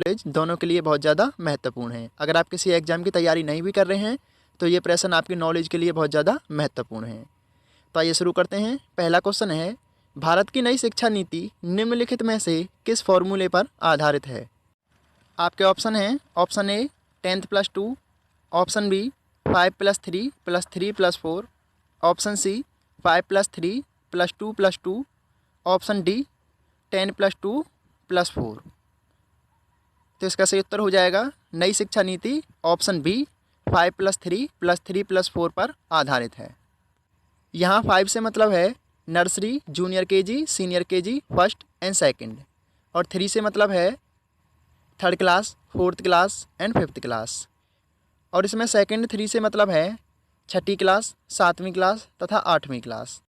Knowledge दोनों के लिए बहुत ज़्यादा महत्वपूर्ण है। अगर आप किसी एग्जाम की तैयारी नहीं भी कर रहे हैं तो ये प्रश्न आपकी नॉलेज के लिए बहुत ज़्यादा महत्वपूर्ण है। तो आइए शुरू करते हैं। पहला क्वेश्चन है, भारत की नई शिक्षा नीति निम्नलिखित में से किस फॉर्मूले पर आधारित है? आपके ऑप्शन हैं, option A 10+2, option B 5+3+3+4, option C 5+3+2+2, option D 10+2+4। तो इसका सही उत्तर हो जाएगा नई शिक्षा नीति ऑप्शन बी 5+3+3+4 पर आधारित है। यहाँ 5 से मतलब है nursery, junior KG, senior KG, first and second, और 3 से मतलब है third class, fourth class and fifth class, और इसमें सेकंड 3 से मतलब है छठी क्लास, सातवीं क्लास तथा आठवीं क्लास,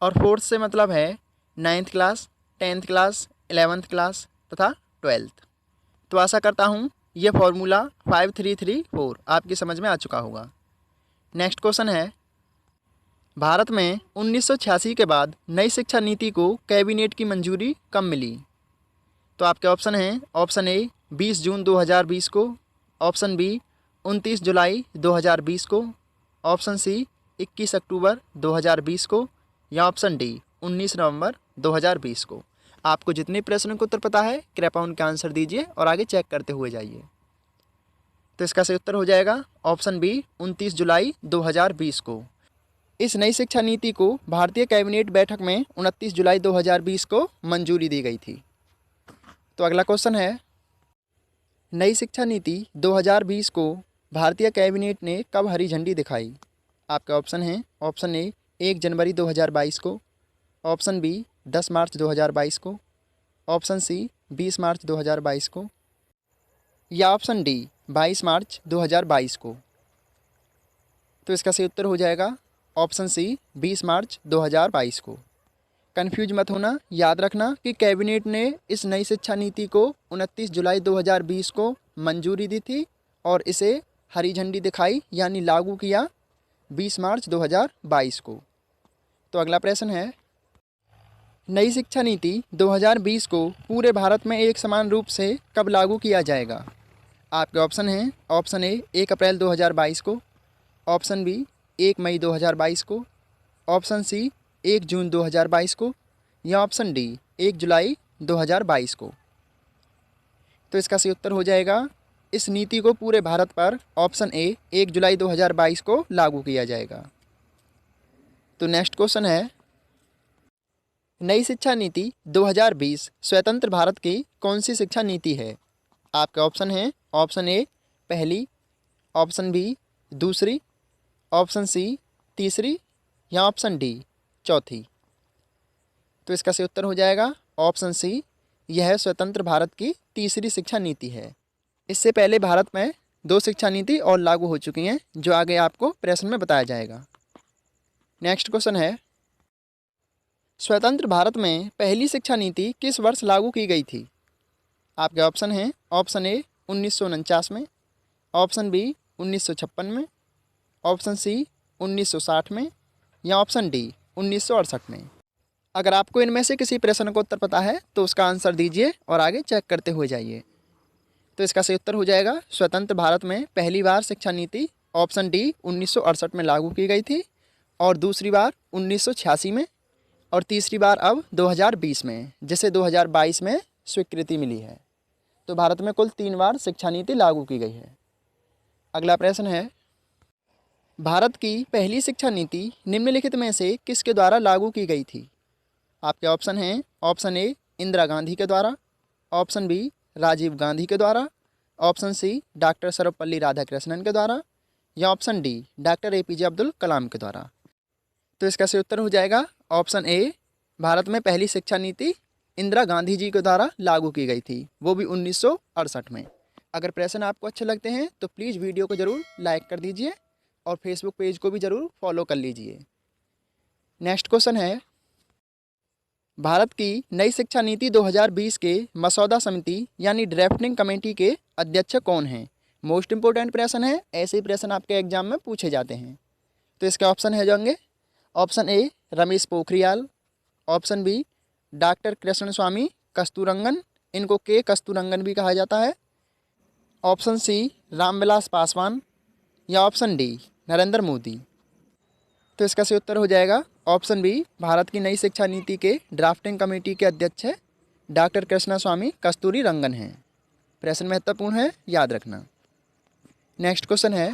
और फोर्थ से मतलब है 9th class, 10th class, 11th class तथा 12th। तो आशा करता हूँ ये फॉर्मूला 5334 आपकी समझ में आ चुका होगा। नेक्स्ट क्वेश्चन है, भारत में 1986 के बाद नई शिक्षा नीति को कैबिनेट की मंजूरी कब मिली? तो आपके ऑप्शन हैं, ऑप्शन ए 20 जून 2020 को, ऑप्शन बी 29 जुलाई 2020 को, ऑप्शन सी 21 अक्टूबर 2020 को, या ऑप्शन डी 19 नवंबर 2020 को। आपको जितने प्रश्नों का उत्तर पता है कृपया उनका आंसर दीजिए और आगे चेक करते हुए जाइए। तो इसका सही उत्तर हो जाएगा ऑप्शन बी 29 जुलाई 2020 को। इस नई शिक्षा नीति को भारतीय कैबिनेट बैठक में 29 जुलाई 2020 को मंजूरी दी गई थी। तो अगला क्वेश्चन है, नई शिक्षा नीति 2020 को भारतीय कैबिनेट ने कब हरी झंडी दिखाई? आपके ऑप्शन हैं, ऑप्शन ए 1 जनवरी 2022 को, ऑप्शन बी 10 मार्च 2022 को, ऑप्शन सी 20 मार्च 2022 को, या ऑप्शन डी 22 मार्च 2022 को। तो इसका सही उत्तर हो जाएगा ऑप्शन सी 20 मार्च 2022 को। कन्फ्यूज मत होना, याद रखना कि कैबिनेट ने इस नई शिक्षा नीति को 29 जुलाई 2020 को मंजूरी दी थी और इसे हरी झंडी दिखाई यानी लागू किया 20 मार्च 2022 को। तो अगला प्रश्न है, नई शिक्षा नीति 2020 को पूरे भारत में एक समान रूप से कब लागू किया जाएगा? आपके ऑप्शन हैं, ऑप्शन ए 1 अप्रैल 2022 को, ऑप्शन बी 1 मई 2022 को, ऑप्शन सी 1 जून 2022 को, या ऑप्शन डी 1 जुलाई 2022 को। तो इसका सही उत्तर हो जाएगा इस नीति को पूरे भारत पर ऑप्शन ए 1 जुलाई 2022 को लागू किया जाएगा। तो नेक्स्ट क्वेश्चन है, नई शिक्षा नीति 2020 स्वतंत्र भारत की कौन सी शिक्षा नीति है? आपके ऑप्शन हैं, ऑप्शन ए पहली, ऑप्शन बी दूसरी, ऑप्शन सी तीसरी, या ऑप्शन डी चौथी। तो इसका सही उत्तर हो जाएगा ऑप्शन सी, यह स्वतंत्र भारत की तीसरी शिक्षा नीति है। इससे पहले भारत में 2 शिक्षा नीति और लागू हो चुकी हैं जो आगे आपको प्रश्न में बताया जाएगा। नेक्स्ट क्वेश्चन है, स्वतंत्र भारत में पहली शिक्षा नीति किस वर्ष लागू की गई थी? आपके ऑप्शन हैं, ऑप्शन ए 1949 में, ऑप्शन बी 1956 में, ऑप्शन सी 1960 में, या ऑप्शन डी 1968 में। अगर आपको इनमें से किसी प्रश्न का उत्तर पता है तो उसका आंसर दीजिए और आगे चेक करते हुए जाइए। तो इसका सही उत्तर हो जाएगा स्वतंत्र भारत में पहली बार शिक्षा नीति ऑप्शन डी 1968 में लागू की गई थी, और दूसरी बार 1986 में, और तीसरी बार अब 2020 में, जिसे 2022 में स्वीकृति मिली है। तो भारत में कुल 3 बार शिक्षा नीति लागू की गई है। अगला प्रश्न है, भारत की पहली शिक्षा नीति निम्नलिखित में से किसके द्वारा लागू की गई थी? आपके ऑप्शन हैं, ऑप्शन ए इंदिरा गांधी के द्वारा, ऑप्शन बी राजीव गांधी के द्वारा, option C doctor Sarvepalli Radhakrishnan के द्वारा, या option D doctor APJ Abdul Kalam के द्वारा। तो इसका सही उत्तर हो जाएगा ऑप्शन ए, भारत में पहली शिक्षा नीति इंदिरा गांधी जी के द्वारा लागू की गई थी, वो भी 1968 में। अगर प्रश्न आपको अच्छे लगते हैं तो प्लीज़ वीडियो को ज़रूर लाइक कर दीजिए और फेसबुक पेज को भी ज़रूर फॉलो कर लीजिए। नेक्स्ट क्वेश्चन है, भारत की नई शिक्षा नीति 2020 के मसौदा समिति यानी ड्राफ्टिंग कमेटी के अध्यक्ष कौन हैं? मोस्ट इंपोर्टेंट प्रश्न है, ऐसे ही प्रश्न आपके एग्जाम में पूछे जाते हैं। तो इसके ऑप्शन है जाएंगे, option A Ramesh Pokhriyal, option B doctor Krishna Swamy Kasturirangan, इनको के कस्तूरंगन भी कहा जाता है, ऑप्शन सी रामविलास पासवान या ऑप्शन डी नरेंद्र मोदी। तो इसका सही उत्तर हो जाएगा ऑप्शन बी। भारत की नई शिक्षा नीति के ड्राफ्टिंग कमेटी के अध्यक्ष डॉक्टर कृष्णस्वामी कस्तूरी रंगन हैं। प्रश्न महत्वपूर्ण है, याद रखना। नेक्स्ट क्वेश्चन है,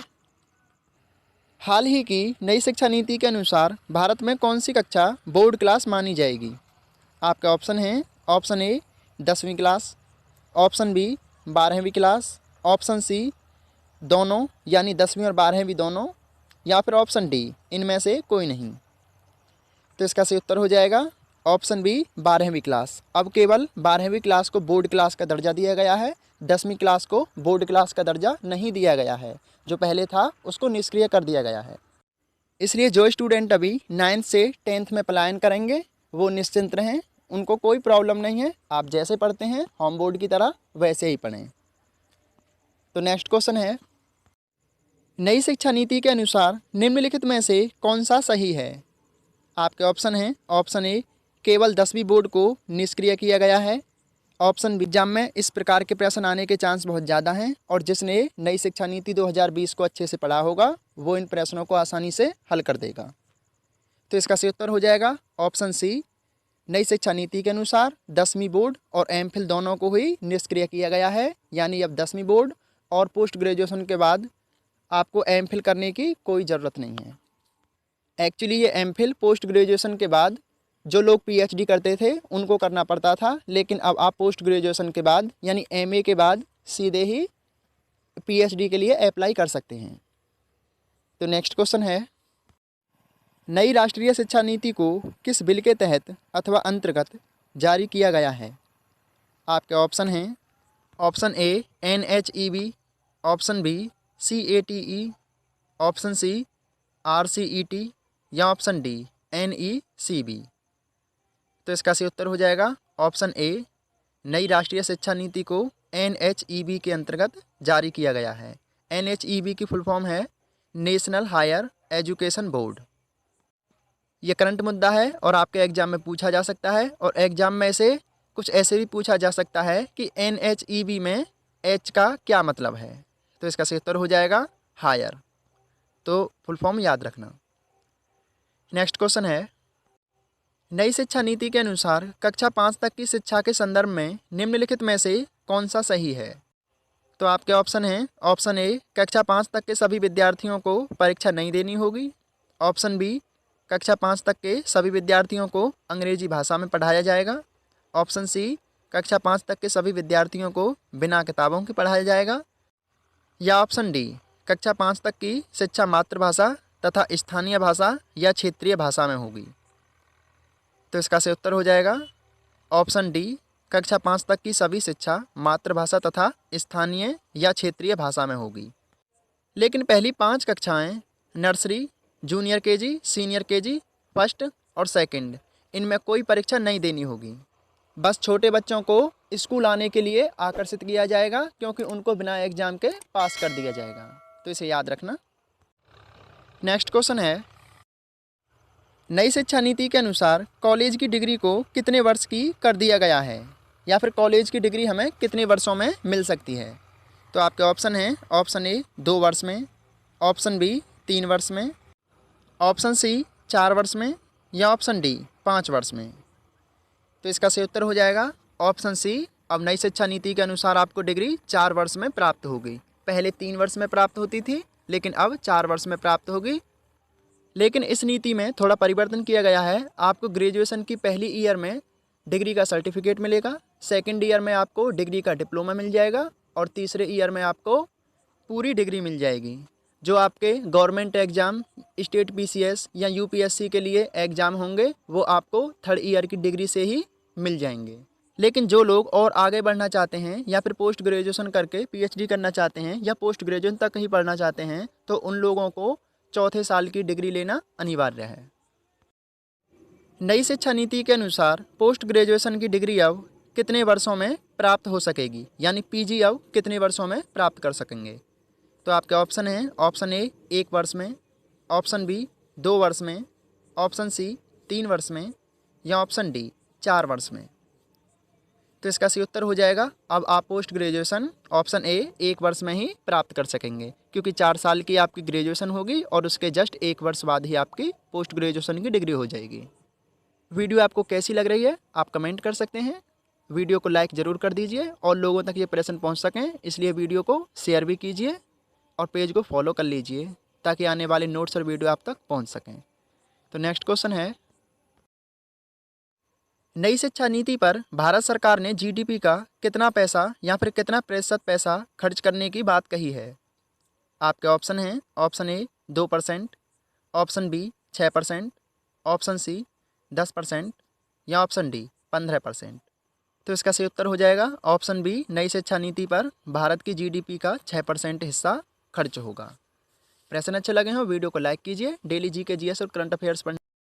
हाल ही की नई शिक्षा नीति के अनुसार भारत में कौन सी कक्षा बोर्ड क्लास मानी जाएगी? आपका ऑप्शन है ऑप्शन ए 10वीं क्लास, ऑप्शन बी 12वीं क्लास, ऑप्शन सी दोनों यानी 10वीं और 12वीं दोनों, या फिर ऑप्शन डी इनमें से कोई नहीं। तो इसका सही उत्तर हो जाएगा ऑप्शन बी 12वीं क्लास। अब केवल 12वीं क्लास को बोर्ड क्लास का दर्जा दिया गया है, 10वीं क्लास को बोर्ड क्लास का दर्जा नहीं दिया गया है। जो पहले था उसको निष्क्रिय कर दिया गया है। इसलिए जो स्टूडेंट अभी 9th से 10th में पलायन करेंगे वो निश्चिंत रहें, उनको कोई प्रॉब्लम नहीं है। आप जैसे पढ़ते हैं होम बोर्ड की तरह वैसे ही पढ़ें। तो नेक्स्ट क्वेश्चन है, नई शिक्षा नीति के अनुसार निम्नलिखित में से कौन सा सही है? आपके ऑप्शन हैं ऑप्शन ए केवल 10वीं बोर्ड को निष्क्रिय किया गया है, ऑप्शन बी एग्जाम में इस प्रकार के प्रश्न आने के चांस बहुत ज़्यादा हैं और जिसने नई शिक्षा नीति 2020 को अच्छे से पढ़ा होगा वो इन प्रश्नों को आसानी से हल कर देगा। तो इसका सही उत्तर हो जाएगा ऑप्शन सी। नई शिक्षा नीति के अनुसार 10वीं बोर्ड और एमफिल दोनों को ही निष्क्रिय किया गया है, यानी अब 10वीं बोर्ड और पोस्ट ग्रेजुएशन के बाद आपको एमफिल करने की कोई ज़रूरत नहीं है। एक्चुअली ये एमफिल पोस्ट ग्रेजुएशन के बाद जो लोग पीएचडी करते थे उनको करना पड़ता था, लेकिन अब आप पोस्ट ग्रेजुएशन के बाद यानी एमए के बाद सीधे ही पीएचडी के लिए अप्लाई कर सकते हैं। तो नेक्स्ट क्वेश्चन है, नई राष्ट्रीय शिक्षा नीति को किस बिल के तहत अथवा अंतर्गत जारी किया गया है? आपके ऑप्शन हैं option A NHEB, option B CATE, option C RCET या ऑप्शन डी NECB। तो इसका सही उत्तर हो जाएगा ऑप्शन ए। नई राष्ट्रीय शिक्षा नीति को NHEB के अंतर्गत जारी किया गया है। NHEB की फुल फॉर्म है नेशनल हायर एजुकेशन बोर्ड। ये करंट मुद्दा है और आपके एग्जाम में पूछा जा सकता है, और एग्जाम में से कुछ ऐसे भी पूछा जा सकता है कि NHEB में H का क्या मतलब है। तो इसका सही उत्तर हो जाएगा हायर। तो फुल फॉर्म याद रखना। नेक्स्ट क्वेश्चन है, नई शिक्षा नीति के अनुसार कक्षा 5 तक की शिक्षा के संदर्भ में निम्नलिखित में से कौन सा सही है? तो आपके ऑप्शन हैं ऑप्शन ए कक्षा 5 तक के सभी विद्यार्थियों को परीक्षा नहीं देनी होगी, ऑप्शन बी कक्षा 5 तक के सभी विद्यार्थियों को अंग्रेजी भाषा में पढ़ाया जाएगा, ऑप्शन सी कक्षा 5 तक के सभी विद्यार्थियों को बिना किताबों के पढ़ाया जाएगा, या ऑप्शन डी कक्षा 5 तक की शिक्षा मातृभाषा तथा स्थानीय भाषा या क्षेत्रीय भाषा में होगी। तो इसका सही उत्तर हो जाएगा ऑप्शन डी कक्षा 5 तक की सभी शिक्षा मातृभाषा तथा स्थानीय या क्षेत्रीय भाषा में होगी। लेकिन पहली 5 कक्षाएं nursery, junior KG, senior KG, first और सेकंड, इनमें कोई परीक्षा नहीं देनी होगी। बस छोटे बच्चों को स्कूल आने के लिए आकर्षित किया जाएगा, क्योंकि उनको बिना एग्जाम के पास कर दिया जाएगा। तो इसे याद रखना। नेक्स्ट क्वेश्चन है, नई शिक्षा नीति के अनुसार कॉलेज की डिग्री को कितने वर्ष की कर दिया गया है, या फिर कॉलेज की डिग्री हमें कितने वर्षों में मिल सकती है? तो आपके ऑप्शन हैं ऑप्शन ए 2 वर्ष में, ऑप्शन बी 3 वर्ष में, ऑप्शन सी 4 वर्ष में, या ऑप्शन डी 5 वर्ष में। तो इसका सही उत्तर हो जाएगा ऑप्शन सी। अब नई शिक्षा नीति के अनुसार आपको डिग्री 4 वर्ष में प्राप्त होगी। पहले 3 वर्ष में प्राप्त होती थी, लेकिन अब 4 वर्ष में प्राप्त होगी। लेकिन इस नीति में थोड़ा परिवर्तन किया गया है। आपको ग्रेजुएशन की पहली ईयर में डिग्री का सर्टिफिकेट मिलेगा, सेकंड ईयर में आपको डिग्री का डिप्लोमा मिल जाएगा, और तीसरे ईयर में आपको पूरी डिग्री मिल जाएगी। जो आपके गवर्नमेंट एग्ज़ाम, स्टेट PCS या UPSC के लिए एग्ज़ाम होंगे वो आपको 3rd ईयर की डिग्री से ही मिल जाएंगे। लेकिन जो लोग और आगे बढ़ना चाहते हैं या फिर पोस्ट ग्रेजुएशन करके PhD करना चाहते हैं या पोस्ट ग्रेजुएशन तक ही पढ़ना चाहते हैं, तो उन लोगों को 4थे साल की डिग्री लेना अनिवार्य है। नई शिक्षा नीति के अनुसार पोस्ट ग्रेजुएशन की डिग्री अब कितने वर्षों में प्राप्त हो सकेगी, यानी PG अब कितने वर्षों में प्राप्त कर सकेंगे? तो आपके ऑप्शन हैं ऑप्शन ए 1 वर्ष में, ऑप्शन बी 2 वर्ष में, ऑप्शन सी 3 वर्ष में, या ऑप्शन डी 4 वर्ष में। तो इसका सही उत्तर हो जाएगा अब आप पोस्ट ग्रेजुएशन ऑप्शन ए 1 वर्ष में ही प्राप्त कर सकेंगे, क्योंकि 4 साल की आपकी ग्रेजुएशन होगी और उसके जस्ट 1 वर्ष बाद ही आपकी पोस्ट ग्रेजुएशन की डिग्री हो जाएगी। वीडियो आपको कैसी लग रही है आप कमेंट कर सकते हैं। वीडियो को लाइक ज़रूर कर दीजिए और लोगों तक ये प्रश्न पहुंच सकें, इसलिए वीडियो को शेयर भी कीजिए और पेज को फॉलो कर लीजिए ताकि आने वाले नोट्स और वीडियो आप तक पहुंच सकें। तो नेक्स्ट क्वेश्चन है, नई शिक्षा नीति पर भारत सरकार ने जीडीपी का कितना पैसा या फिर कितना प्रतिशत पैसा खर्च करने की बात कही है। आपके ऑप्शन हैं, option A 2%, option B 6%, option C 10% या ऑप्शन डी 15%। तो इसका सही उत्तर हो जाएगा ऑप्शन बी, नई शिक्षा नीति पर भारत की जीडीपी का 6% हिस्सा खर्च होगा। प्रश्न अच्छे लगे हो वीडियो को लाइक कीजिए। डेली जीके जीएस और करंट अफेयर्स पढ़ने